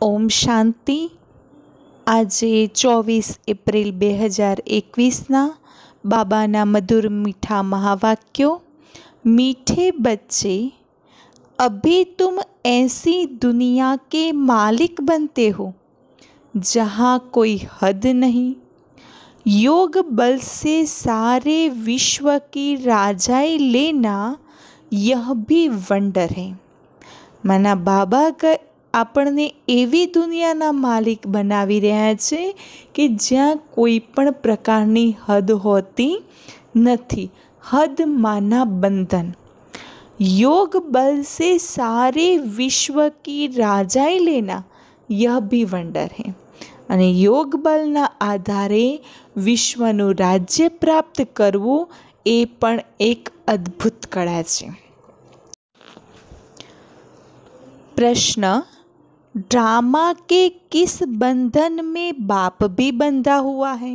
ઓમ શાંતિ. આજે 24 એપ્રિલ 2021ના બાબાના મધુર મીઠા મહાવાક્યો. मीठे बच्चे, अभी तुम ऐसी दुनिया के मालिक बनते हो जहाँ कोई हद नहीं। योग बल से सारे विश्व की राजाई लेना यह भी वंडर है। माना बाबा આપણને એવી દુનિયાના માલિક બનાવી રહ્યા છે કે જ્યાં કોઈ પણ પ્રકારની હદ હોતી નથી। હદ માના બંધન। योग बल से सारे विश्व की राजाई लेना यह भी वंडर है। અને યોગ બલના આધારે વિશ્વનું રાજ્ય પ્રાપ્ત કરવું એ પણ એક અદ્ભુત કળા છે। प्रश्न, ड्रामा के किस बंधन में बाप भी बंधा हुआ है?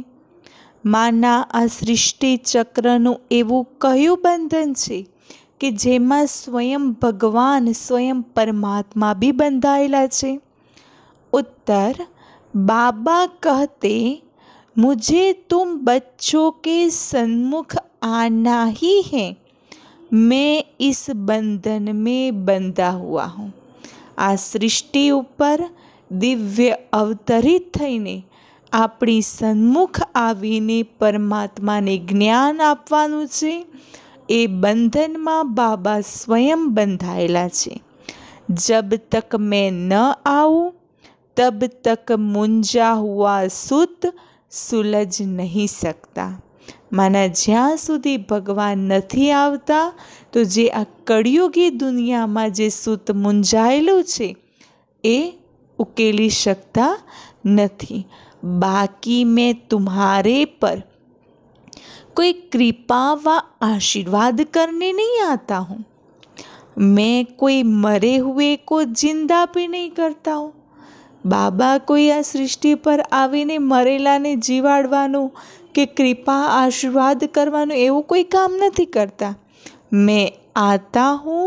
माना आ सृष्टि चक्रનું એવું કયું બંધન છે કે જેમાં स्वयं भगवान स्वयं परमात्मा भी बंधाયેલા છે? उत्तर, बाबा कहते मुझे तुम बच्चों के सन्मुख आना ही है, मैं इस बंधन में बंधा हुआ हूँ। आ सृष्टि ઉપર દિવ્ય અવતરિત થઈને આપણી સન્મુખ આવીને પરમાત્માને જ્ઞાન આપવાનું છે। એ બંધનમાં બાબા સ્વયં બંધાયેલા છે। जब तक मैं न आऊँ तब तक मुंजा हुआ सूत सुलझ नहीं सकता। माना જ્યાં સુધી ભગવાન નથી આવતા તો જે આ કળિયુગી દુનિયામાં જે સૂત મૂંઝાયેલું છે એ ઉકેલી શકતા નથી। बाकी मैं तुम्हारे पर कोई कृपा व आशीर्वाद करने नहीं आता हूँ। मैं कोई मरे हुए को जिंदा भी नहीं करता हूँ। बाबा कोई आ सृष्टि पर आવીને મરેલાને જીવાડવાનું કે कृपा आशीर्वाद કરવાનું એવું કોઈ કામ નથી કરતા। मैं आता हूँ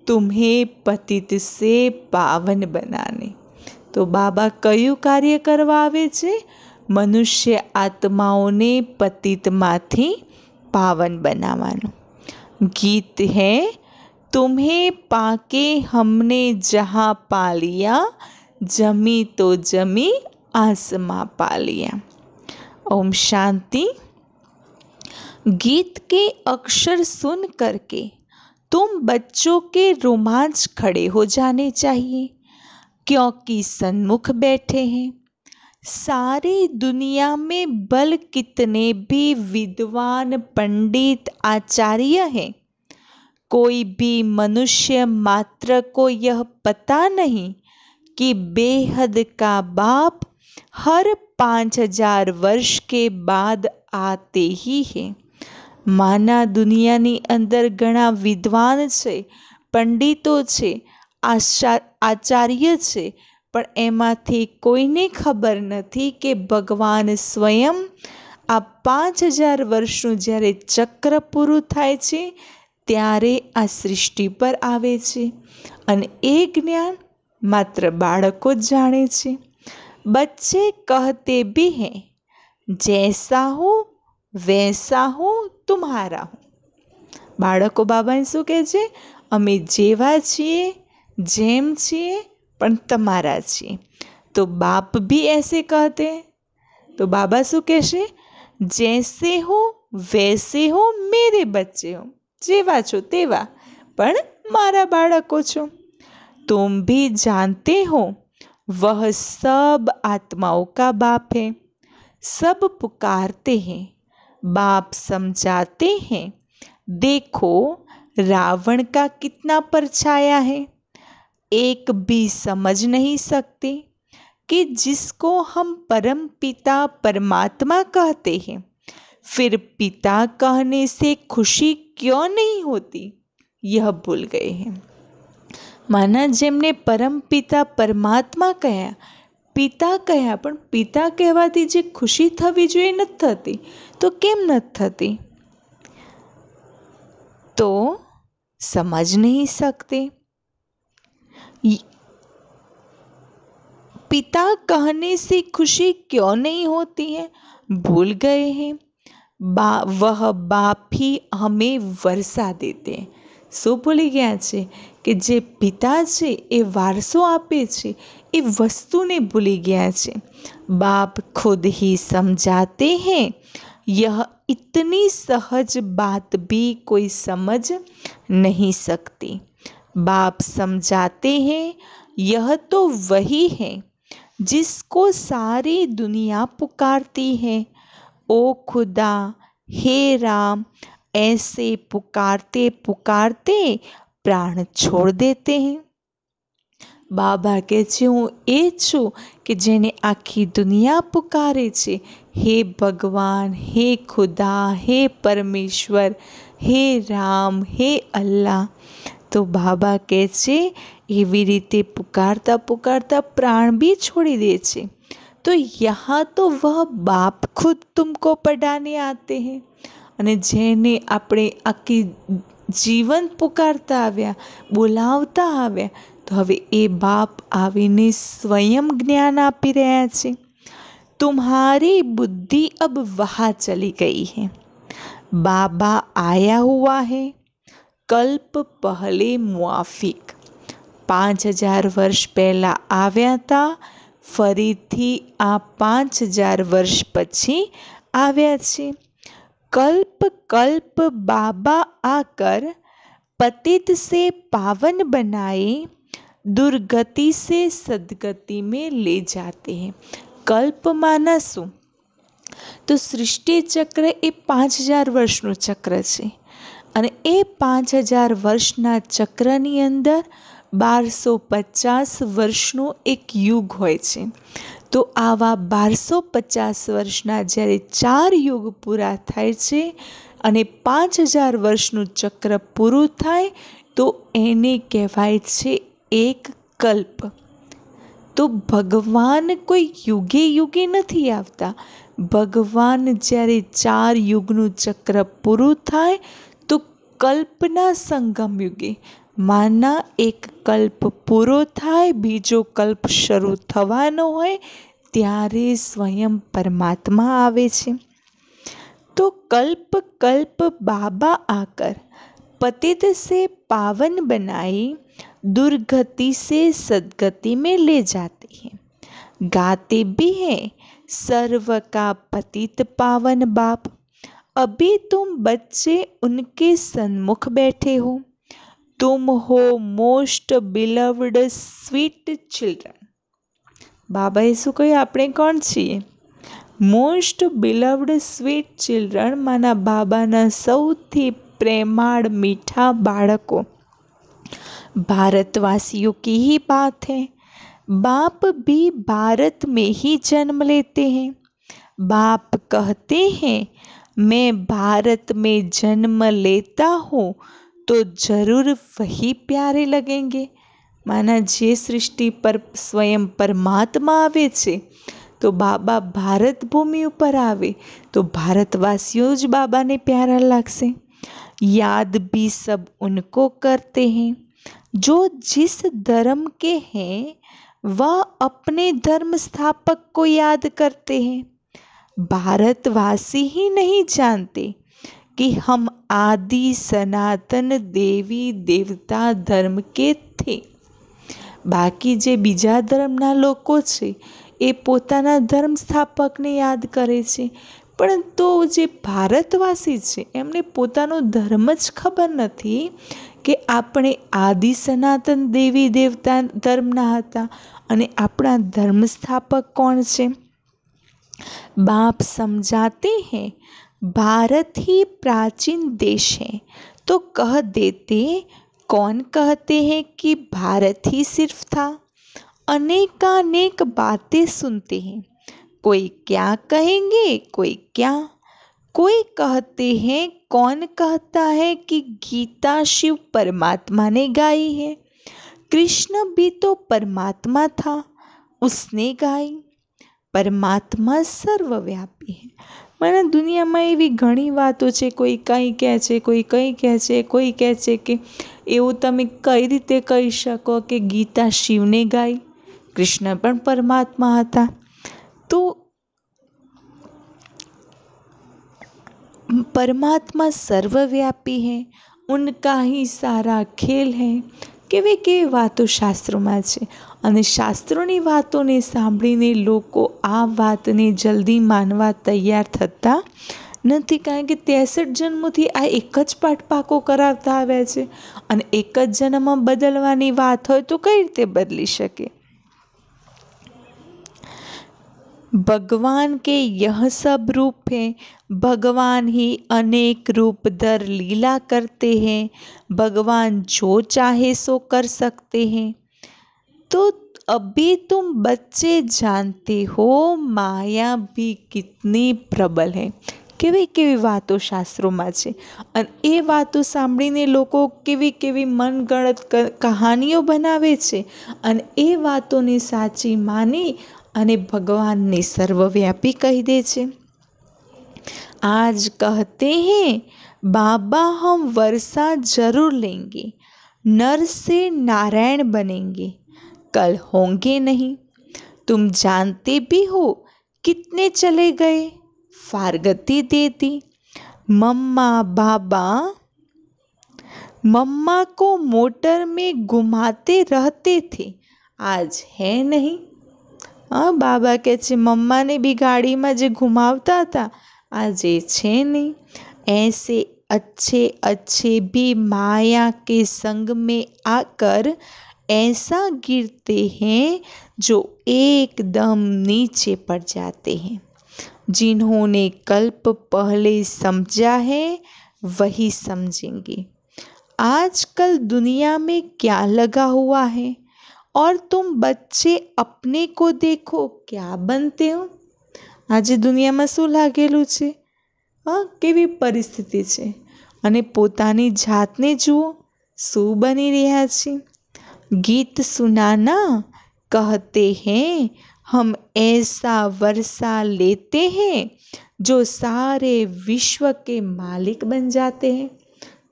तुम्हें पतित से पावन बनाने। તો બાબા કયું કાર્ય કરવા આવે છે? મનુષ્ય આત્માઓને પતિતમાંથી પાવન બનાવવાનું। ગીત હે तुम्हें पाके हमने जहाँ पा लिया, जमी तो जमी आसमां पा लिया। ओम शांति। गीत के अक्षर सुन करके तुम बच्चों के रोमांच खड़े हो जाने चाहिए, क्योंकि सन्मुख बैठे हैं। सारी दुनिया में बल कितने भी विद्वान पंडित आचार्य हैं, कोई भी मनुष्य मात्र को यह पता नहीं कि बेहद का बाप हर 5000 वर्ष के बाद आते ही है। माना दुनियानी अंदर घणा विद्वान छे, पंडितो छे, आचार्य छे, પણ એમાંથી કોઈને ખબર નથી કે ભગવાન સ્વયં આ 5000 વર્ષનું જ્યારે ચક્ર પૂરું થાય છે ત્યારે આ સૃષ્ટિ પર આવે છે અને એ જ્ઞાન માત્ર બાળકો જ જાણે છે। બચ્ચે કહતે भी हैं जैसा हो वैसा हो तुम्हारा हो। બાળકો બાબાને શું કહે છે? અમે જેવા છીએ જેમ છીએ પણ તમારા છીએ। તો બાપ भी ऐसे कहते हैं। तो बाबा શું કહેશે? जैसे हो वैसे हो मेरे बच्चे हो। જેવા છો તેવા પણ મારા બાળકો છો। तुम भी जानते हो वह सब आत्माओं का बाप है। सब पुकारते हैं, बाप समझाते हैं। देखो रावण का कितना परछाया है, एक भी समझ नहीं सकते कि जिसको हम परम पिता परमात्मा कहते हैं, फिर पिता कहने से खुशी क्यों नहीं होती, यह भूल गए हैं। माना જેમને પરમ પિતા પરમાત્મા કહ્યા, પિતા કહ્યા, પણ પિતા કહેવાથી જે ખુશી થવી જોઈએ નથી થતી, તો કેમ નથી થતી? તો समझ नहीं सकते। पिता कहने से खुशी क्यों नहीं होती है, भूल गए हैं। वह बाप ही हमें वर्षा देते हैं। શું ભૂલી ગયા છે કે જે પિતા છે એ વારસો આપે છે, એ વસ્તુને ભૂલી ગયા છે। बाप खुद ही समझाते हैं, यह इतनी सहज बात भी कोई समझ नहीं सकती। बाप समझाते हैं, यह तो वही है जिसको सारी दुनिया पुकारती है। ओ खुदा, हे राम, ऐसे पुकारते पुकारते प्राण छोड़ देते हैं। बाबा કહે છે હું એ છું કે જેને આખી દુનિયા પુકારે છે, હે ભગવાન, હે ખુદા, હે પરમેશ્વર, હે રામ, હે અલ્લાહ। તો બાબા કહે છે એવી રીતે પુકારતા પુકારતા प्राण भी छोड़ी दे છે। तो यहाँ तो वह बाप खुद तुमको पढ़ाने आते हैं। અને જેને આપણે આખી જીવન પુકારતા આવ્યા, બોલાવતા આવ્યા, તો હવે એ બાપ આવીને સ્વયં જ્ઞાન આપી રહ્યા છે। तुम्हारी बुद्धि अब वहाँ चली गई है, बाबा आया हुआ है कल्प पहले मुआफिक। 5000 વર્ષ પહેલાં આવ્યા હતા, ફરીથી આ 5000 વર્ષ પછી આવ્યા છે। कल्प कल्प बाबा आकर पतित से पावन बनाए, दुर्गति से सदगति में ले जाते हैं। कल्प माना શું? તો સૃષ્ટિ ચક્ર એ 5000 વર્ષનું ચક્ર છે અને એ 5000 વર્ષના ચક્રની અંદર 1250 વર્ષનું એક યુગ હોય છે। તો આવા 1250 વર્ષના જ્યારે 4 યુગ પૂરા થાય છે અને 5000 વર્ષનું ચક્ર પૂરું થાય તો એને કહેવાય છે એક કલ્પ। તો ભગવાન કોઈ યુગે યુગે નથી આવતા। ભગવાન જ્યારે 4 યુગનું ચક્ર પૂરું થાય તો કલ્પના સંગમ યુગે માના એક કલ્પ પૂરો થાય, બીજો કલ્પ શરૂ થવાનો હોય ત્યારે સ્વયં પરમાત્મા આવે છે। તો कल्प कल्प बाबा आकर पतित से पावन बनाई, दुर्गति से सदगति में ले जाते हैं। गाते भी हैं सर्व का पतित पावन बाप, अभी तुम बच्चे उनके सन्मुख बैठे हो, तुम हो मोस्ट बिलव्ड स्वीट चिल्ड्रन। બાબાએ શું કહ્યું? આપણે કોણ છીએ? મોસ્ટ બિલવ્ડ સ્વીટ ચિલ્ડ્રન, માના બાબાના સૌથી પ્રેમાળ મીઠા બાળકો। भारतवासियों की ही बात है, बाप भी भारत में ही जन्म लेते हैं। बाप कहते हैं मैं भारत में जन्म लेता हूँ तो जरूर वही प्यारे लगेंगे। माना जे सृष्टि पर स्वयं परमात्मा आवे छे तो बाबा भारत भूमि पर आवे तो भारतवासियों ज बाबा ने प्यारा लागशे। याद भी सब उनको करते हैं जो जिस धर्म के हैं वह अपने धर्म स्थापक को याद करते हैं। भारतवासी ही नहीं जानते कि हम आदि सनातन देवी देवता धर्म के थे। बाकी जे बीजा धर्मना लोको छे ए पोताना धर्म स्थापकने याद करे छे, परंतु जे भारतवासी छे एमने पोतानो धर्म ज खबर नथी कि आपणे आदि सनातन देवी देवता धर्मना हता अने आपणा धर्म स्थापक कोण छे। बाप समझाते हैं भारत ही प्राचीन देश है, तो कह देते कौन कहते हैं कि भारत ही सिर्फ था। अनेकानेक बातें सुनते हैं, कोई क्या कहेंगे कोई क्या। कोई कहते हैं कौन कहता है कि गीता शिव परमात्मा ने गाई है, कृष्ण भी तो परमात्मा था, उसने गाई। परमात्मा सर्वव्यापी है। મને દુનિયામાં એવી ઘણી વાતો છે, કોઈ કંઈ કહે છે, કોઈ કંઈ કહે છે, કોઈ કહે છે કે એવું તમે કઈ રીતે કહી શકો કે ગીતા શિવને ગાઈ, कृष्ण पण परमात्मा હતા। तो परमात्मा सर्वव्यापी है, उनका ही सारा खेल है। કેવી કેવી વાતો શાસ્ત્રોમાં છે અને શાસ્ત્રોની વાતોને સાંભળીને લોકો આ વાતને જલ્દી માનવા તૈયાર થતા નથી, કારણ કે 63 જન્મોથી આ એક જ પાઠ પાકો કરાવતા આવ્યા છે અને એક જ જન્મમાં બદલવાની વાત હોય તો કઈ રીતે બદલી શકે। भगवान के यह सब रूप हैं, भगवान ही अनेक रूप धर लीला करते हैं, भगवान जो चाहे सो कर सकते हैं। तो अभी तुम बच्चे जानते हो माया भी कितनी प्रबल है। કેવી કેવી વાતો શાસ્ત્રોમાં છે અને એ વાતો સાંભળીને લોકો કેવી કેવી મનગણત કહાનીઓ બનાવે છે અને એ વાતોને સાચી માની અને ભગવાનને સર્વવ્યાપી કહી દે છે। आज कहते हैं बाबा हम वर्षा जरूर लेंगे, नर से नारायण बनेंगे, कल होंगे नहीं। तुम जानते भी हो कितने चले गए, फारगती दे दी। मम्मा बाबा मम्मा को मोटर में घुमाते रहते थे, आज है नहीं। हाँ, बाबा કહે છે મમ્માને બી ગાડીમાં જે ઘુમાવતા હતા આજે છે નહીં। ऐसे अच्छे अच्छे भी माया के संग में आकर ऐसा गिरते हैं जो एकदम नीचे पड़ जाते हैं। जिन्होंने कल्प पहले समझा है वही समझेंगे। आजकल दुनिया में क्या लगा हुआ है और तुम बच्चे अपने को देखो क्या बनते हो। આજે દુનિયામાં શું લાગેલું છે, હા, કેવી પરિસ્થિતિ છે અને પોતાની જાતને જુઓ શું બની રહ્યા છે। गीत सुनाना कहते हैं हम ऐसा वर्षा लेते हैं जो सारे विश्व के मालिक बन जाते हैं।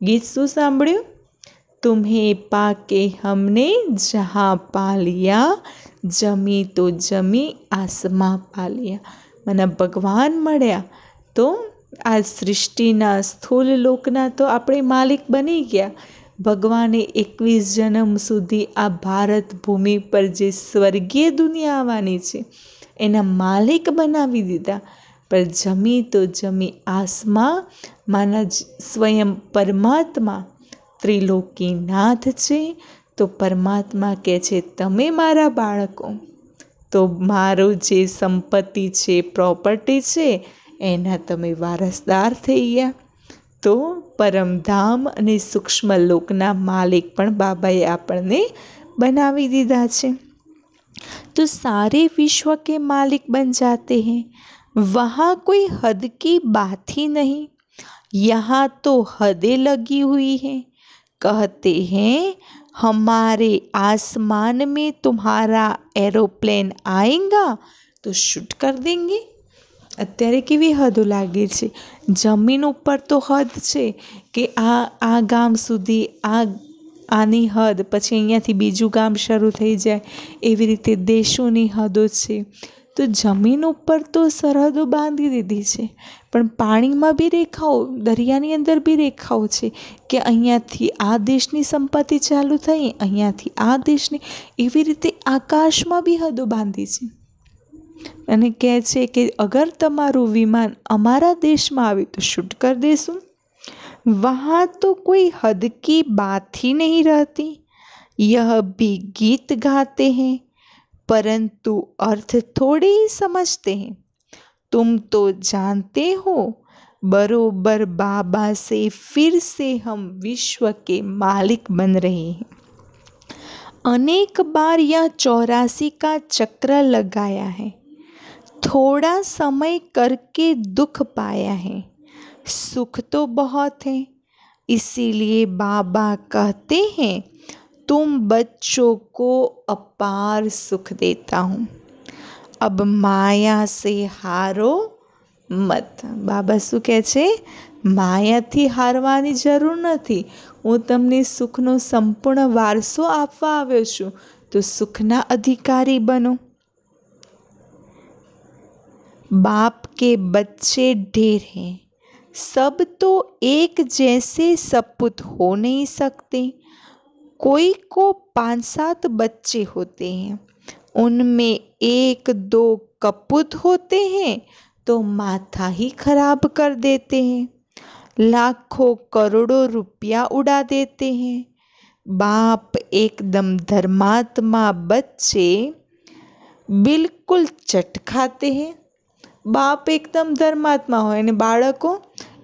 गीत શું સાંભળ્યું? तुम्हें पाके हमने जहाँ पा लिया, जमी तो जमी आसमां पा लिया। મને ભગવાન મળ્યા તો આ સૃષ્ટિના સ્થૂલ લોકના તો આપણે માલિક બની ગયા। ભગવાને 21 જન્મ સુધી આ ભારત ભૂમિ પર જે સ્વર્ગીય દુનિયા આવવાની છે એના માલિક બનાવી દીધા। पर જમી તો જમી આસમા, માના સ્વયં પરમાત્મા ત્રિલોકીનાથ છે। તો પરમાત્મા કહે છે તમે મારા બાળકો, તો મારો જે સંપત્તિ છે, પ્રોપર્ટી છે, એના તમે વારસદાર થઈ ગયા। તો પરમધામ અને સૂક્ષ્મ લોકના માલિક પણ બાબાએ આપણને બનાવી દીધા છે। तो सारे विश्व के मालिक बन जाते हैं, वहाँ कोई हद की बात ही नहीं। यहाँ तो हदें लगी हुई हैं। कहते हैं हमारे आसमान में तुम्हारा एरोप्लेन आएगा तो शूट कर देंगे। અત્યારે કેવી હદો લાગી છે। જમીન ઉપર તો હદ છે કે આ ગામ સુધી આની હદ, પછી અહીંયાથી બીજું ગામ શરૂ થઈ જાય, એવી રીતે દેશોની હદો છે। તો જમીન ઉપર તો સરહદો બાંધી દીધી છે, પણ પાણીમાં બી રેખાઓ, દરિયાની અંદર બી રેખાઓ છે કે અહીંયાથી આ દેશની સંપત્તિ ચાલુ થઈ, અહીંયાથી આ દેશની, એવી રીતે આકાશમાં બી હદો બાંધી છે અને કહે છે કે અગર તમારું વિમાન અમારા દેશમાં આવે તો શૂટ કરી દેશું। वहाँ तो कोई हद की बात ही नहीं रहती। यह भी गीत गाते हैं परंतु अर्थ थोड़े ही समझते हैं। तुम तो जानते हो बरोबर बाबा से फिर से हम विश्व के मालिक बन रहे हैं। अनेक बार यह 84 का चक्र लगाया है, थोड़ा समय करके दुख पाया है, सुख तो बहुत है, इसीलिए बाबा कहते हैं तुम बच्चों को अपार सुख देता हूँ, अब माया से हारो मत। बाबा શું કહે છે? માયાથી હારવાની જરૂર નથી, હું તમને સુખનો સંપૂર્ણ વારસો આપવા આવ્યો છું, तो सुखना अधिकारी बनो। बाप के बच्चे ढेर हैं, सब तो एक जैसे सपूत हो नहीं सकते। कोई को 5-7 बच्चे होते हैं, उनमें 1-2 कपूत होते हैं तो माथा ही खराब कर देते हैं, लाखों करोड़ों रुपया उड़ा देते हैं। बाप एकदम धर्मात्मा बच्चे बिल्कुल चट खाते हैं। બાપ એકદમ ધર્માત્મા હોય અને બાળકો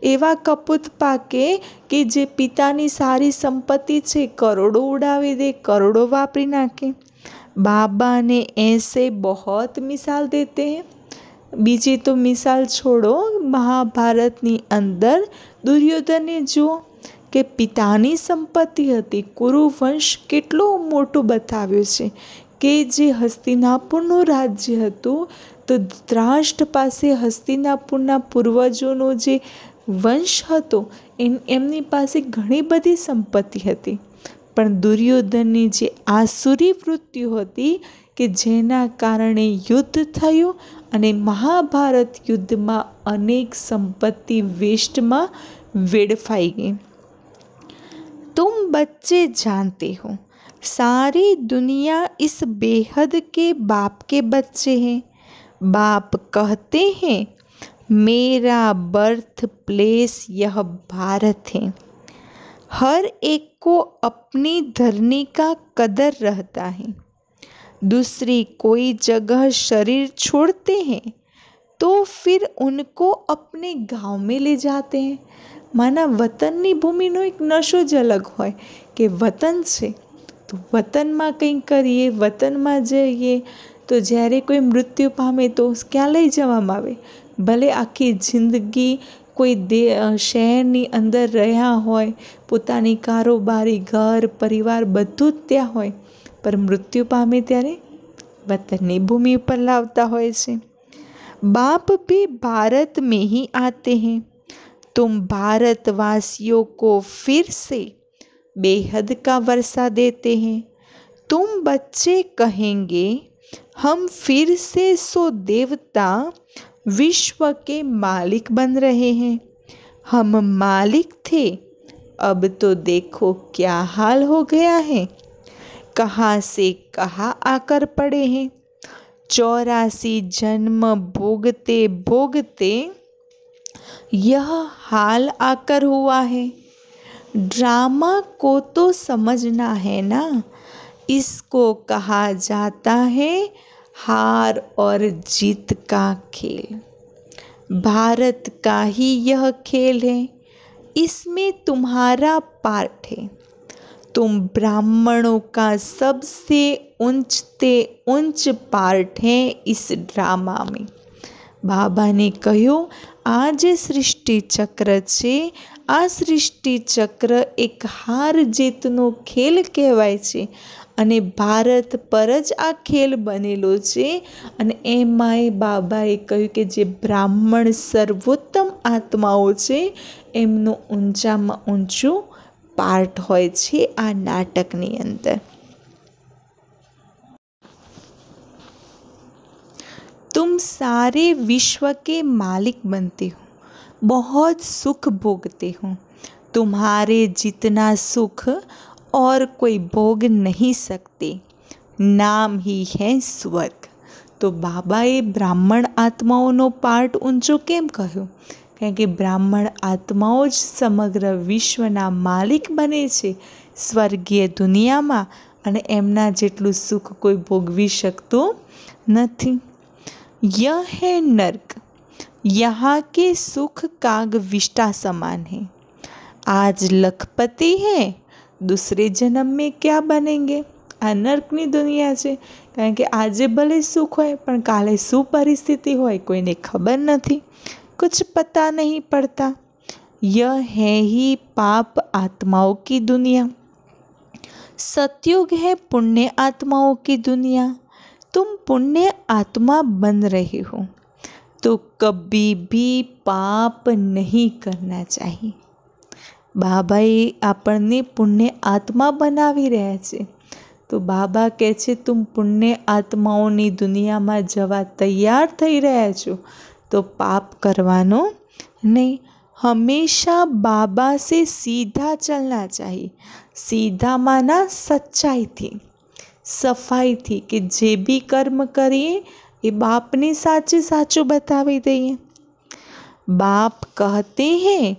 એવા કપૂત પાકે કે જે પિતાની સારી સંપત્તિ છે કરોડો ઉડાવી દે, કરોડો વાપરી નાખે। बाबा ने ऐसे बहुत मिसाल देते हैं। બીજી તો મિસાલ છોડો, મહાભારતની અંદર દુર્યોધને જુઓ કે પિતાની સંપત્તિ હતી, કુરુવંશ કેટલું મોટું બતાવ્યું છે કે જે હસ્તિનાપુરનું રાજ્ય હતું તો ધૃતરાષ્ટ્ર પાસે હસ્તિનાપુરના પૂર્વજોનો જે વંશ હતો એમની પાસે ઘણી બધી સંપત્તિ હતી, પણ દુર્યોધનની જે આસુરી વૃત્તિ હતી કે જેના કારણે યુદ્ધ થયું અને મહાભારત યુદ્ધમાં અનેક સંપત્તિ વેસ્ટમાં વેડફાઈ ગઈ। तुम बच्चे जानते हो सारी दुनिया इस बेहद के बाप के बच्चे हैं। बाप कहते हैं मेरा बर्थ प्लेस यह भारत है। हर एक को अपनी धरनी का कदर रहता है। दूसरी कोई जगह शरीर छोड़ते हैं तो फिर उनको अपने गांव में ले जाते हैं। माना वतननी भूमिनो एक नशो ज अलग होय कि वतन छे तो वतन में कंई करीए, वतन में जईए तो ज्यारे कोई मृत्यु पामे तो क्या लई जवामां आवे। भले आखी जिंदगी कोई शहरनी अंदर रह्या होय, पोतानी कारोबारी घर परिवार बधुं ज त्यां होय, पर मृत्यु पामे त्यारे वतननी भूमि पर लावता होय छे। बाप भी भारत में ही आते हैं। तुम भारतवासियों को फिर से बेहद का वर्षा देते हैं। तुम बच्चे कहेंगे हम फिर से सो देवता विश्व के मालिक बन रहे हैं। हम मालिक थे, अब तो देखो क्या हाल हो गया है। कहाँ से कहाँ आकर पड़े हैं। 84 जन्म भोगते भोगते यह हाल आकर हुआ है। ड्रामा को तो समझना है ना, इसको कहा जाता है हार और जीत का खेल। भारत का ही यह खेल है, इसमें तुम्हारा पार्ट है। तुम ब्राह्मणों का सबसे ऊंच पार्ट है इस ड्रामा में। बाबाने કહ્યું આ જે સૃષ્ટિ ચક્ર છે આ સૃષ્ટિ ચક્ર એક હાર જીતનો ખેલ કહેવાય છે અને ભારત પર જ આ ખેલ બનેલો છે। અને એમાંય બાબાએ કહ્યું કે જે બ્રાહ્મણ સર્વોત્તમ આત્માઓ છે એમનું ઊંચામાં ઊંચું પાર્ટ હોય છે આ નાટકની અંદર। तुम सारे विश्व के मालिक बनते हो, बहुत सुख भोगते हो। तुम्हारे जितना सुख और कोई भोग नहीं सकते। नाम ही है स्वर्ग। तो बाबाए ब्राह्मण आत्माओनो पार्ट ऊंचो केम कह्यो? कारण के ब्राह्मण आत्माओ ज समग्र विश्वना मालिक बने छे स्वर्गीय दुनियामां अने एमना जेटलुं सुख कोई भोगवी शकतो नथी। यह है नर्क, यहाँ के सुख काग विष्टा समान है। आज लखपति है, दूसरे जन्म में क्या बनेंगे। आ नर्कनी दुनिया है, कारण के आजे भले सुख होय पण काले शू परिस्थिति होय कोईने खबर नहीं, कुछ पता नहीं पड़ता। यह है ही पाप आत्माओं की दुनिया। सतयुग है पुण्य आत्माओं की दुनिया। तुम पुण्य आत्मा बन रहे हो तो कभी भी पाप नहीं करना चाहिए। बाबाए आपने पुण्य आत्मा बनावी रह्या छे તો બાબા કહે છે તુમ પુણ્ય આત્માઓની દુનિયામાં જવા તૈયાર થઈ રહ્યા છો તો પાપ કરવાનો नहीं। हमेशा बाबा से सीधा चलना चाहिए। सीधा माना सच्चाई थी, सफाई थी कि जे भी कर्म करिए ये बाप ने साचे साचो बतावी दઈએ। बाप कहते हैं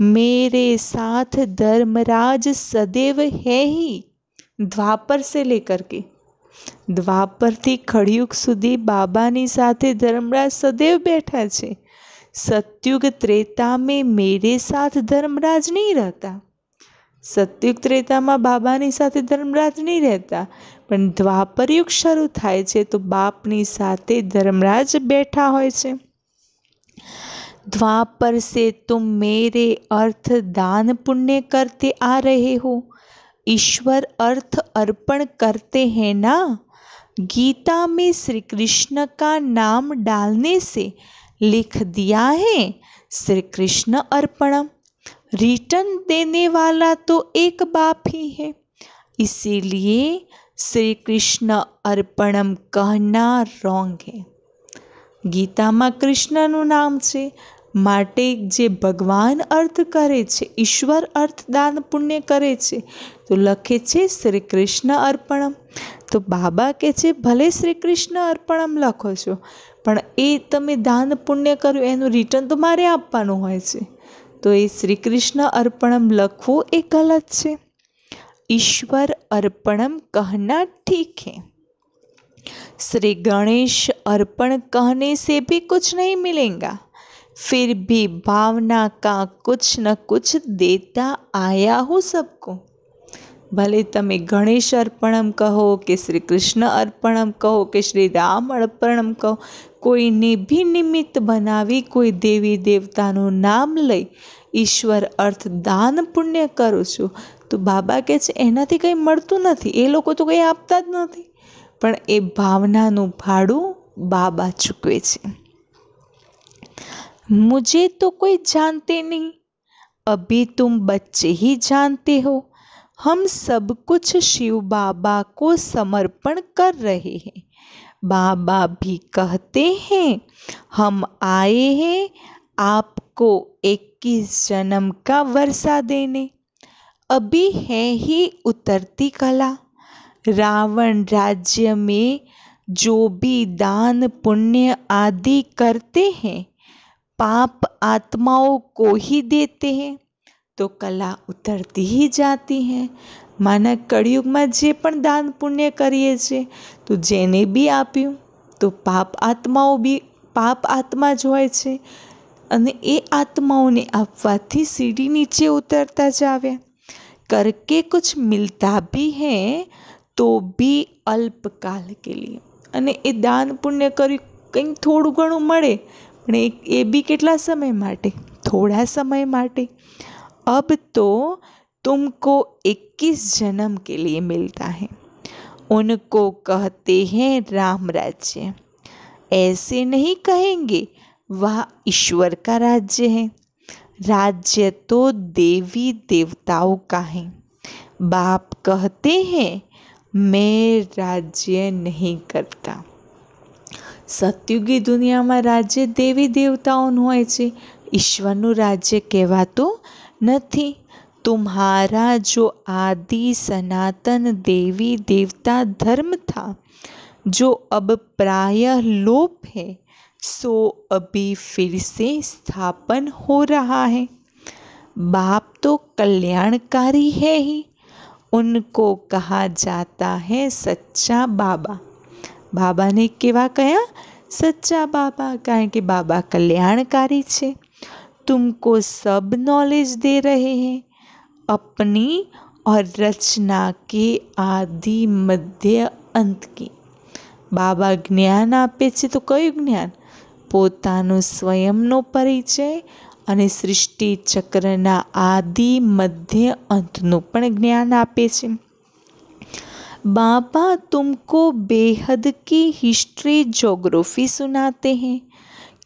मेरे साथ धर्मराज सदैव है ही। द्वापर से लेकर के द्वापर थी खड़युग सुधी बाबानी साथे धर्मराज सदैव बैठा छे। सतयुग त्रेता में मेरे साथ धर्मराज नहीं रहता। सतयुग त्रेता में बाबानी साथे धर्मराज नहीं रहता, पण द्वापर युग शरू थाय छे तो बापनी साथे धर्मराज बैठा होय छे। द्वापर से तुम मेरे अर्थ दान पुण्य करते आ रहे हो। ईश्वर अर्थ अर्पण करते हैं ना। गीता में श्री कृष्ण का नाम डालने से लिख दिया है श्री कृष्ण अर्पणम। रिटर्न देने वाला तो एक बाप ही है, इसीलिए श्री कृष्ण अर्पणम कहना रॉन्ग है। गीता में कृष्णनु नाम छे माटे जे भगवान अर्थ करे छे, ईश्वर अर्थ दान पुण्य करे छे तो लखे छे श्री कृष्ण अर्पणम। तो बाबा कहे छे भले श्री कृष्ण अर्पणम लखो छो पण ए तमे दान पुण्य कर्युं एनुं रिटर्न तो मारे आपवानुं होय छे, तो ए श्री कृष्ण अर्पणम लखवुं ए गलत छे। ईश्वर अर्पणम कहना ठीक है। श्री गणेश अर्पण कहने से भी कुछ नहीं मिलेगा, फिर भी भावना का कुछ न कुछ देता आया हूँ सबको। भले तमे गणेश अर्पणम कहो कि श्री कृष्ण अर्पणम कहो कि श्री राम अर्पणम कहो, कोईने भी निमित्त बनावी कोई देवी देवतानुं नाम लई ईश्वर अर्थ दान पुण्य करूँ छूं तो बाबा कहे छे एनाथी कंई मळतुं नथी, ए लोको तो कंई आपता ज नथी, पण ए भावनानुं भाडुं बाबा चूकवे छे। मुझे तो कोई जानते नहीं, अभी तुम बच्चे ही जानते हो। हम सब कुछ शिव बाबा को समर्पण कर रहे हैं। बाबा भी कहते हैं हम आए हैं आपको 21 जन्म का वर्षा देने। अभी है ही उतरती कला। रावण राज्य में जो भी दान पुण्य आदि करते हैं पाप आत्माओं को ही देते हैं तो कला उतरती ही जाती है। माना कलयुग में जे पण दान पुण्य करीए छे तो जेने भी आप्युं तो पाप आत्मा ज होय छे अने ए आत्माओने आपवाथी सीढ़ी नीचे उतरता जाव्या। करके कुछ मिलता भी है तो भी अल्पकाल के लिए, अने ए दान पुण्य करी कंईक थोड़ुं घणुं मळे पण ए बी केटला समय माटे, थोड़ा समय माटे। अब तो तुमको 21 जन्म के लिए मिलता है। उनको कहते हैं राम राज्य। ऐसे नहीं कहेंगे वह ईश्वर का राज्य है। राज्य तो देवी देवताओं का है। बाप कहते हैं मैं राज्य नहीं करता। सतयुगी दुनिया में राज्य देवी देवताओं होय छे, ईश्वरनु राज्य कहेवातुं नहीं। तुम्हारा जो आदि सनातन देवी देवता धर्म था जो अब प्रायः लोप है सो अभी फिर से स्थापन हो रहा है। बाप तो कल्याणकारी है ही, उनको कहा जाता है सच्चा बाबा। बाबा ने केवा कहा सच्चा बाबा, कारण कि बाबा कल्याणकारी छे। तुमको सब नॉलेज दे रहे हैं अपनी और रचना के आदि मध्य अंत की। बाबा ज्ञान आपे छे तो कयुं ज्ञान? पोतानो स्वयंनो परिचय अने सृष्टि चक्रना आदि मध्य अंतनुं पण ज्ञान आपे छे। बाबा तुमको बेहद की हिस्ट्री ज्योग्राफी सुनाते हैं।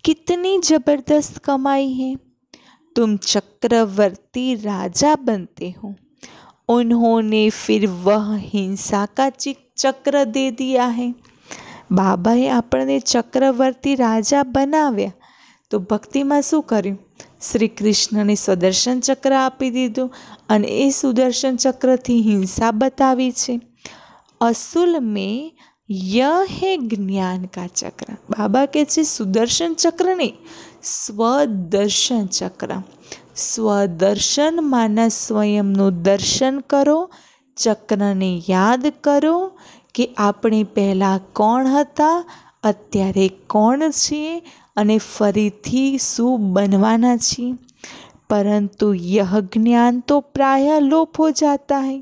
कितनी जबरदस्त कमाई है। तुम चक्रवर्ती राजा बनते हो उन्होंने फिर वह हिंसा का चक्र दे दिया है। બાબાએ આપણને ચક્રવર્તી રાજા બનાવ્યા, તો ભક્તિમાં શું કર્યું? શ્રી કૃષ્ણને સુદર્શન ચક્ર આપી દીધું અને એ સુદર્શન ચક્રથી હિંસા બતાવી છે। અસુલ મેં યહ હે જ્ઞાન કા ચક્ર। બાબા કહે છે સુદર્શન ચક્ર નહીં, સ્વદર્શન ચક્ર। સ્વદર્શન માના સ્વયંનું દર્શન કરો, ચક્રને યાદ કરો કે આપણે પહેલાં કોણ હતા, અત્યારે કોણ છીએ અને ફરીથી શું બનવાના છીએ। परंतु यह ज्ञान तो प्रायः लोप हो जाता है।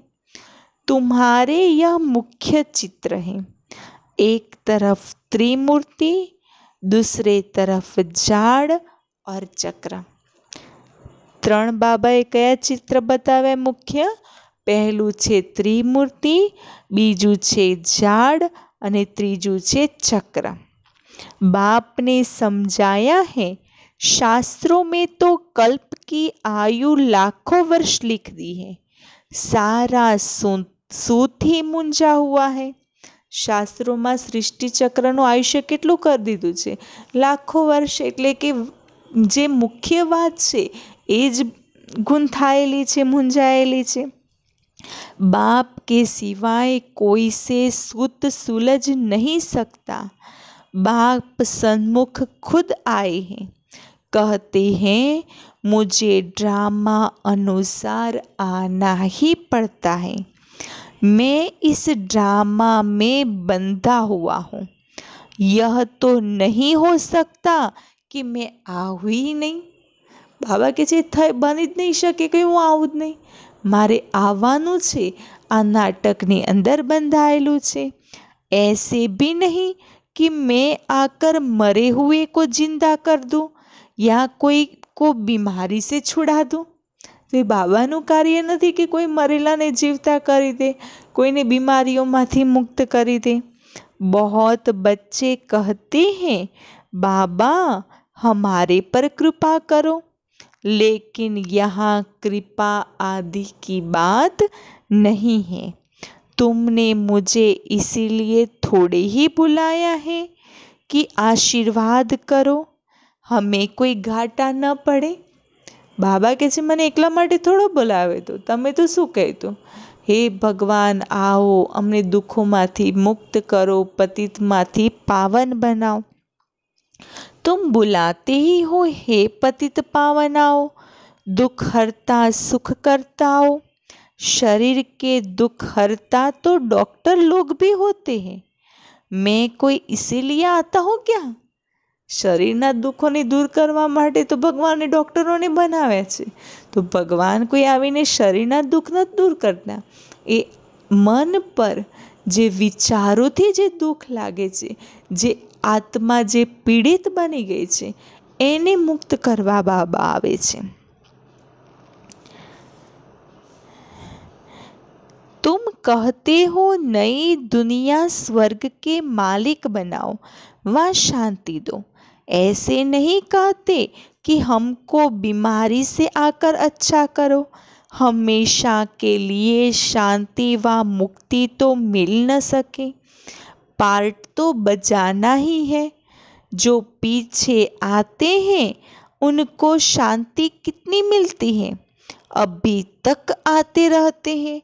तुम्हारे यह मुख्य चित्र है, एक तरफ त्रिमूर्ति, दूसरे तरफ झाड़ और चक्र। ત્રણ બાબાએ કયા ચિત્ર બતાવ્યા મુખ્ય? પહેલું છે ત્રિમૂર્તિ, બીજું છે ઝાડ અને ત્રીજું છે ચક્ર। बाप ने समझाया है, शास्त्रों में तो कल्प की आयु लाखों वर्ष लिख दी है, सारा सूत ही मुंझा हुआ है। શાસ્ત્રોમાં સૃષ્ટિ ચક્રનું આયુષ્ય કેટલું કરી દીધું છે? લાખો વર્ષ। એટલે કે જે મુખ્ય વાત છે એ જ ગૂંથાયેલી છે, મૂંઝાયેલી છે। बाप के सिवाय कोई से सूत सुलझ नहीं सकता। बाप सन्मुख खुद आए हैं, कहते हैं मुझे ड्रामा अनुसार आना ही पड़ता है, मैं इस ड्रामा में बंधा हुआ हूँ, यह तो नहीं हो सकता कि मैं आऊँ ही नहीं। બાબા કે છે બની જ નહીં શકે કે હું આવું જ નહીં, મારે આવવાનું છે, આ નાટકની અંદર બંધાયેલું છે। ऐसे भी नहीं कि मैं आकर मरे हुए को जिंदा कर दूं या कोई को बीमारी से छुड़ा दूं। એ બાબાનું કાર્ય નથી કે કોઈ મરેલાને જીવતા કરી દે, કોઈને બીમારીઓમાંથી મુક્ત કરી દે। बहुत बच्चे कहते हैं बाबा हमारे पर कृपा करो, लेकिन यहाँ कृपा आदि की बात नहीं है। तुमने मुझे इसीलिए थोड़े ही बुलाया है कि आशीर्वाद करो, हमें कोई घाटा न पड़े। બાબા કહે છે મને એકલા માટે થોડો બોલાવે તો, તમે તો શું કહેતો, હે ભગવાન આવો, અમને દુઃખોમાંથી મુક્ત કરો, પતિતમાંથી પાવન બનાવો। तुम बुलाते ही हो हे पतित पावनाओ, दुख हरता सुख करता हो। शरीर के दुख हरता तो डॉक्टर लोग भी होते हैं, मैं कोई इसीलिए आता हूँ क्या? શરીરના દુઃખોને દૂર કરવા માટે તો ભગવાને ડૉક્ટરોને બનાવ્યા છે, તો ભગવાન કોઈ આવીને શરીરના દુઃખ નથી દૂર કરતા। એ મન પર જે વિચારોથી જે દુઃખ લાગે છે, જે આત્મા જે પીડિત બની ગઈ છે, એને મુક્ત કરવા બાબા આવે છે। तुम कहते हो नई दुनिया स्वर्ग के मालिक बनाओ व शांति दो, ऐसे नहीं कहते कि हमको बीमारी से आकर अच्छा करो, हमेशा के लिए शांति व मुक्ति तो मिल न सके। पार्ट तो बजाना ही है, जो पीछे आते हैं उनको शांति कितनी मिलती है, अभी तक आते रहते हैं,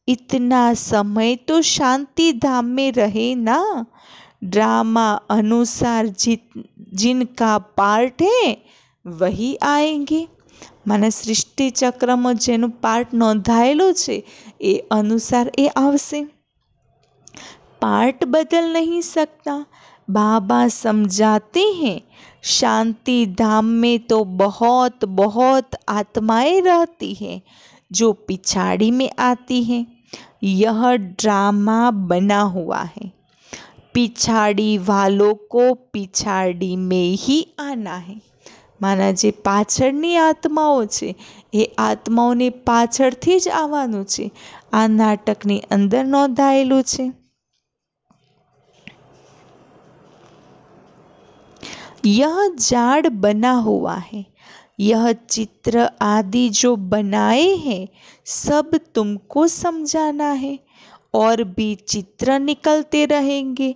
इतना समय तो शांति धाम में रहे ना। ड्रामा अनुसार जिनका पार्ट है वही आएंगे। माने सृष्टि चक्રમાં જેનું પાર્ટ નોંધાયેલો છે એ અનુસાર એ આવશે। पार्ट बदल नहीं सकता। बाबा समझाते हैं शांति धाम में तो बहुत बहुत आत्माएं रहती हैं जो पिछाड़ी में आती हैं, यह ड्रामा बना हुआ है, पिछाड़ी वालों को पिछाड़ी में ही आना है। माना जे पाछळनी आत्माओं छे ए आत्माओने पाछळथी ज आववानुं छे, आ नाटकनी अंदर नोंधायेलुं छे। यह झाड़ बना हुआ है, यह चित्र आदि जो बनाए हैं सब तुमको समझाना है। और भी चित्र निकलते रहेंगे,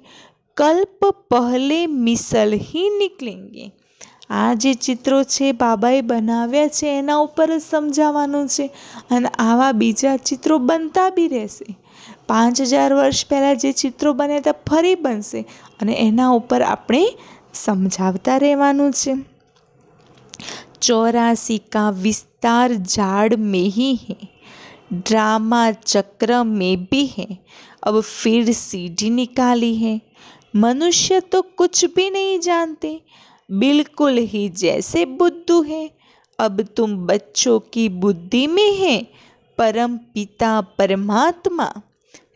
कल्प पहले मिसल ही निकलेंगे। આ જે ચિત્રો છે બાબાએ બનાવ્યા છે એના ઉપર જ સમજાવવાનું છે, અને આવા બીજા ચિત્રો બનતા બી રહેશે। 5000 વર્ષ પહેલાં જે ચિત્રો બન્યા હતા ફરી બનશે, અને એના ઉપર આપણે સમજાવતા રહેવાનું છે। 84 का विस्तार झाड़ में ही है, ड्रामा चक्र में भी है, अब फिर सीढ़ी निकाली है। मनुष्य तो कुछ भी नहीं जानते, बिल्कुल ही जैसे बुद्धू है। अब तुम बच्चों की बुद्धि में है परम पिता परमात्मा,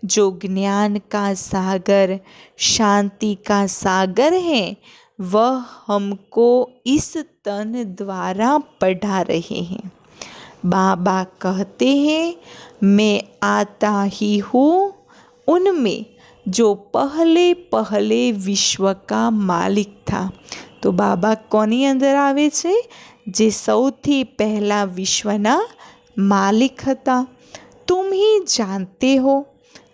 जो ज्ञान का सागर शांति का सागर है, वह हमको इस तन द्वारा पढ़ा रहे हैं। बाबा कहते हैं, मैं आता ही हूँ उनमें जो पहले पहले विश्व का मालिक था। तो बाबा कोनी अंदर आवे छे? जे सौथी पहला विश्वना मालिक हता। तुम ही जानते हो,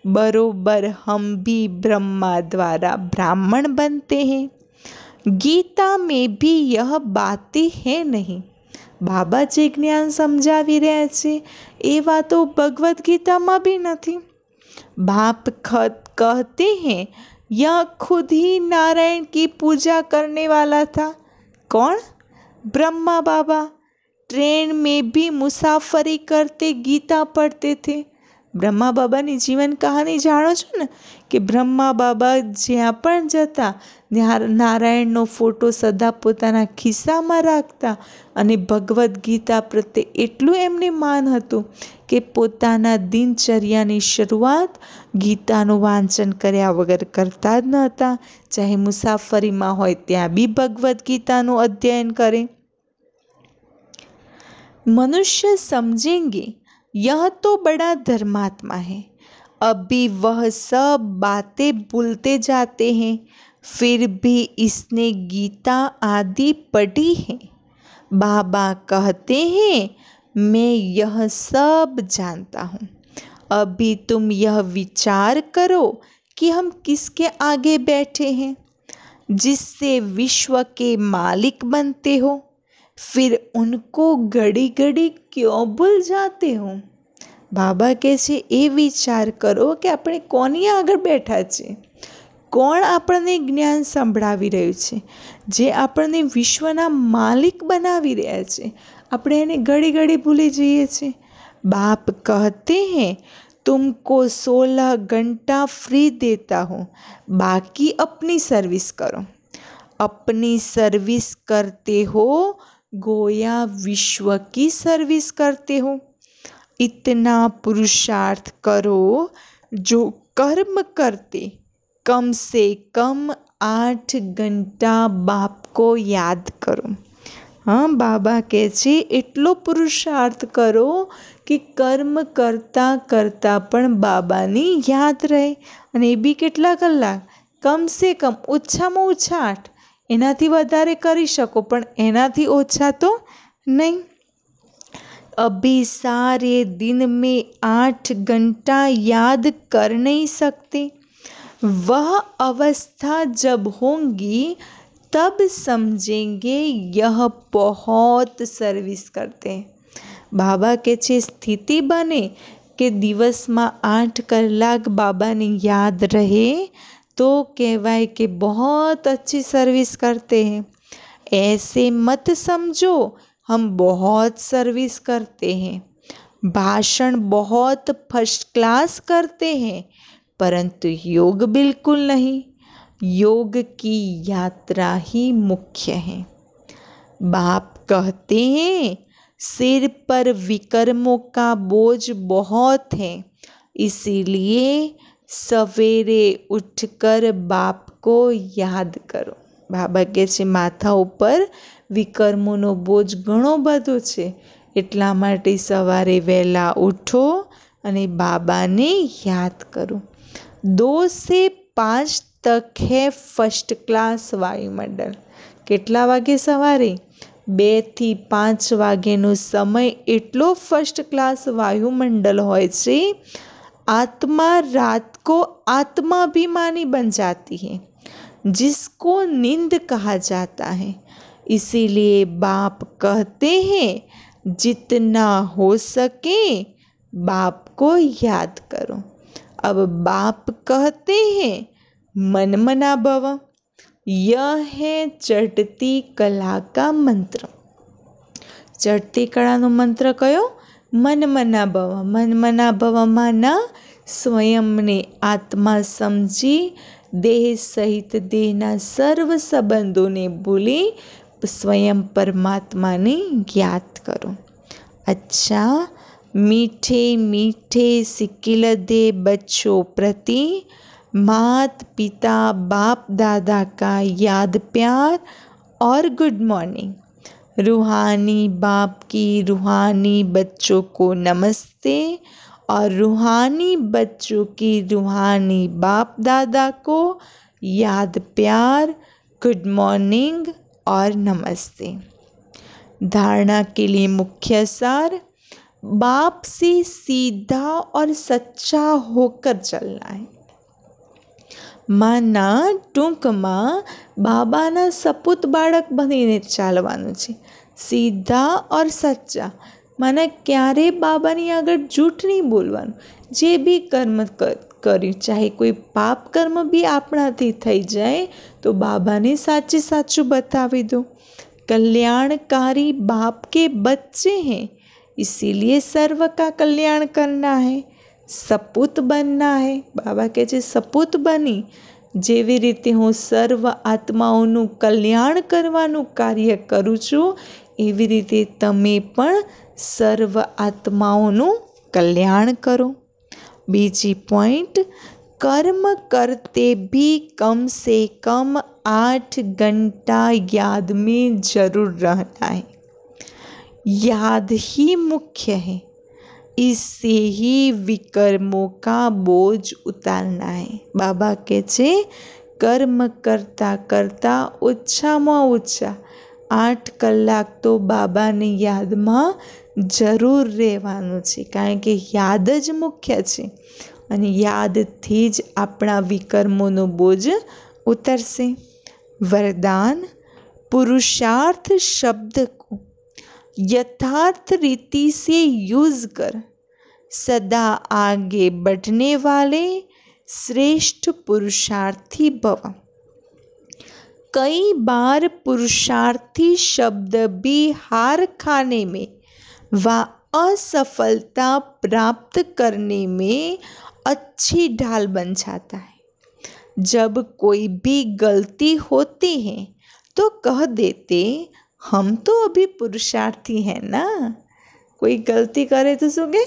बरोबर हम भी ब्रह्मा द्वारा ब्राह्मण बनते हैं। गीता में भी यह बातें है नहीं। बाबा जे ज्ञान समझावी रह्या छे ए वातो भगवद गीता में भी नहीं। बाप कहते हैं यह खुद ही नारायण की पूजा करने वाला था। कौन? ब्रह्मा बाबा। ट्रेन में भी मुसाफरी करते गीता पढ़ते थे। ब्रह्मा बाबानी जीवन कहानी जाणो छो ने कि ब्रह्मा बाबा ज्यां पण जता नारायणनो फोटो सदा पोताना खिस्सामां राखता, अने भगवद गीता प्रत्ये एटલું एमने मान हतुं कि पोताना दिनचर्यानी शरूआत गीतानुं वांचन कर्या वगर करता ज नहोता। चाहे मुसाफरीमां होय त्यां बी भगवद गीतानुं अध्ययन करे। मनुष्य समझेंगे यह तो बड़ा धर्मात्मा है, अभी वह सब बातें भूलते जाते हैं, फिर भी इसने गीता आदि पढ़ी है। बाबा कहते हैं, मैं यह सब जानता हूँ। अभी तुम यह विचार करो कि हम किसके आगे बैठे हैं, जिससे विश्व के मालिक बनते हो, फिर उनको घड़ी घड़ी क्यों भूल जाते हो। बाबा કહે છે એ વિચાર કરો કે આપણે કોની આગળ બેઠા છે, કોણ આપણને જ્ઞાન સંભળાવી રહ્યું છે, જે આપણને વિશ્વના માલિક બનાવી રહ્યા છે, આપણે એને ઘડી ઘડી ભૂલી જઈએ છીએ। बाप कहते हैं, तुमको 16 घंटा फ्री देता हूँ, बाकी अपनी सर्विस करो। अपनी सर्विस करते हो गोया विश्व की सर्विस करते हो। इतना पुरुषार्थ करो जो कर्म करते कम से कम 8 घंटा बाप को याद करो। हाँ, बाबा કહે છે એટલો પુરુષાર્થ કરો કે કર્મ કરતા કરતા પણ બાબાની યાદ રહે, અને એ બી કેટલા કલાક? કમ સે કમ ઓછામાં ઓછા 8, એનાથી વધારે કરી શકો પણ એનાથી ઓછા તો નહીં। अभी सारे दिन में 8 घंटा याद कर नहीं सकते। वह अवस्था जब होगी तब समझेंगे यह बहुत सर्विस करते हैं। बाबा के छे स्थिति बने कि दिवस में 8 कलाक बाबानी याद रहे तो कहवाय कि बहुत अच्छी सर्विस करते हैं। ऐसे मत समझो हम बहुत सर्विस करते हैं, भाषण बहुत फर्स्ट क्लास करते हैं, परंतु योग बिल्कुल नहीं। योग की यात्रा ही मुख्य है। बाप कहते हैं, सिर पर विकर्मों का बोझ बहुत है, इसीलिए सवेरे उठकर बाप को याद करो। बाबा કહે છે માથા ઉપર વિકર્મોનો બોજ ઘણો બધો છે, એટલા માટે સવારે વહેલા ઉઠો અને બાબાને યાદ કરો। 2 से 5 तक है फर्स्ट क्लास वायुमंडल। કેટલા વાગે સવારે? 2 થી 5 વાગ્યાનો સમય એટલો ફર્સ્ટ ક્લાસ वायुमंडल હોય છે, आत्मा रात को आत्माभिमानी बन जाती है, जिसको नींद कहा जाता है। इसीलिए बाप कहते हैं जितना हो सके बाप को याद करो। अब बाप कहते हैं मन मना भव। यह है चढ़ती कला का मंत्र। चढ़ती कળાનો મંત્ર કયો? મન મના ભવ। મન મના ભવ માના સ્વયંને આત્મા સમજી દેહ સહિત દેહના સર્વ સંબંધોને ભૂલી स्वयं परमात्माने याद करो। अच्छा, मीठे मीठे सिकिल दे बच्चों प्रति मात पिता बाप दादा का याद प्यार और गुड मॉर्निंग। रूहानी बाप की रूहानी बच्चों को नमस्ते और रूहानी बच्चों की रूहानी बाप दादा को याद प्यार, गुड मॉर्निंग और नमस्ते। धारणा के लिए मुख्य सार, बाप से सीधा और सच्चा होकर चलना है। माना टूंकમાં બાબાના સપૂત બાળક બનીને ચાલવાનું છે। સીધા और सच्चा माना ક્યારે બાબાની આગળ જૂઠ નહીં બોલવાનું। જે બી કર્મ કર્યું, ચાહે કોઈ પાપ કર્મ બી આપણાથી થઈ જાય તો બાબાને સાચે સાચું બતાવી દો। कल्याणकारी बाप के बच्चे हैं, इसीलिए सर्व का कल्याण करना है, सपूत बनना है। बाबा કહે છે સપૂત બની જેવી રીતે હું સર્વ આત્માઓનું કલ્યાણ કરવાનું કાર્ય કરું છું, એવી રીતે તમે પણ સર્વ આત્માઓનું કલ્યાણ કરો। બીજી પોઈન્ટ, कर्म करते भी कम से कम 8 घंटा याद में जरूर रहना है। याद ही मुख्य है, इससे ही विकर्मों का बोझ उतारना है। बाबा के छे कर्म करता करता ओछाમાં ઓછા 8 કલાક તો બાબાની યાદમાં જરૂર રહેવાનું છે, કારણ કે યાદ જ મુખ્ય છે અને યાદથી જ આપણા વિકર્મોનો બોજ ઉતરશે। वरदान, पुरुषार्थ शब्द को यथार्थ रीति से यूज कर सदा आगे बढ़ने वाले श्रेष्ठ पुरुषार्थी भव। कई बार पुरुषार्थी शब्द भी हार खाने में व असफलता प्राप्त करने में अच्छी ढाल बन जाता है। जब कोई भी गलती होती है तो कह देते हम तो अभी पुरुषार्थी हैं ना। कोई गलती करे तो શું કે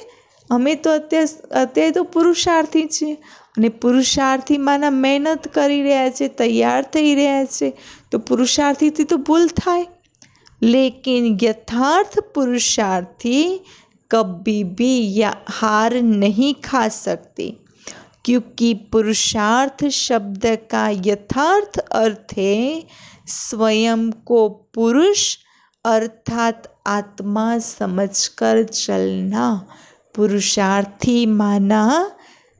અમે તો અત્યારે તો પુરુષાર્થી છે, અને પુરુષાર્થી માના મહેનત કરી રહ્યા છે, તૈયાર થઈ રહ્યા છે, તો પુરુષાર્થીથી તો ભૂલ થાય। लेकिन यथार्थ पुरुषार्थी कभी भी हार नहीं खा सकते, क्योंकि पुरुषार्थ शब्द का यथार्थ अर्थ है स्वयं को पुरुष अर्थात आत्मा समझकर चलना। पुरुषार्थी माना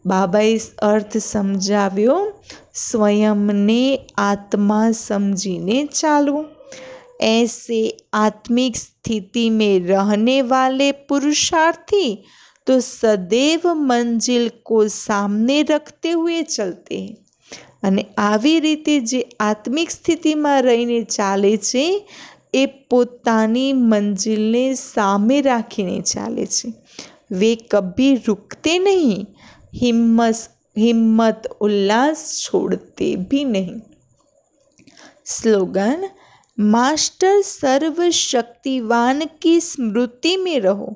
बाबाए अर्थ समझाव्यो स्वयंने आत्मा समझीने चालू। ऐसे आत्मिक स्थिति में रहने वाले पुरुषार्थी तो सदैव मंजिल को सामने रखते हुए चलते हैं। અને આવી રીતે જે આત્મિક સ્થિતિમાં રહીને ચાલે છે એ પોતાની મંજિલને સામે રાખીને ચાલે છે। वे कभी रुकते नहीं, हिम्मत उल्लास छोड़ते भी नहीं। स्लोगन, मास्टर सर्वशक्तिवान की स्मृति में रहो।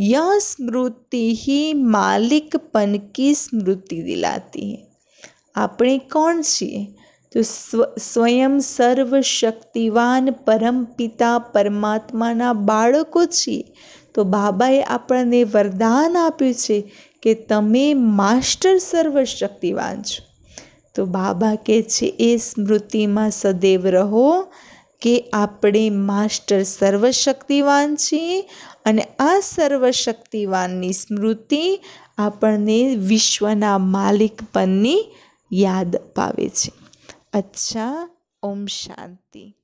यह स्मृति ही मालिकपन की स्मृति दिलाती है। આપણે કોણ છીએ? તો સ્વયં સર્વશક્તિવાન પરમપિતા પરમાત્માના બાળકો છીએ। તો બાબાએ આપણને વરદાન આપ્યું છે કે તમે માસ્ટર સર્વશક્તિવાન છો। તો બાબા કહે છે એ સ્મૃતિમાં સદૈવ રહો કે આપણે માસ્ટર સર્વશક્તિવાન છીએ અને આ સર્વશક્તિવાનની સ્મૃતિ આપણને વિશ્વના માલિકપણની યાદ અપાવે છે. અચ્છા, ઓમ શાંતિ.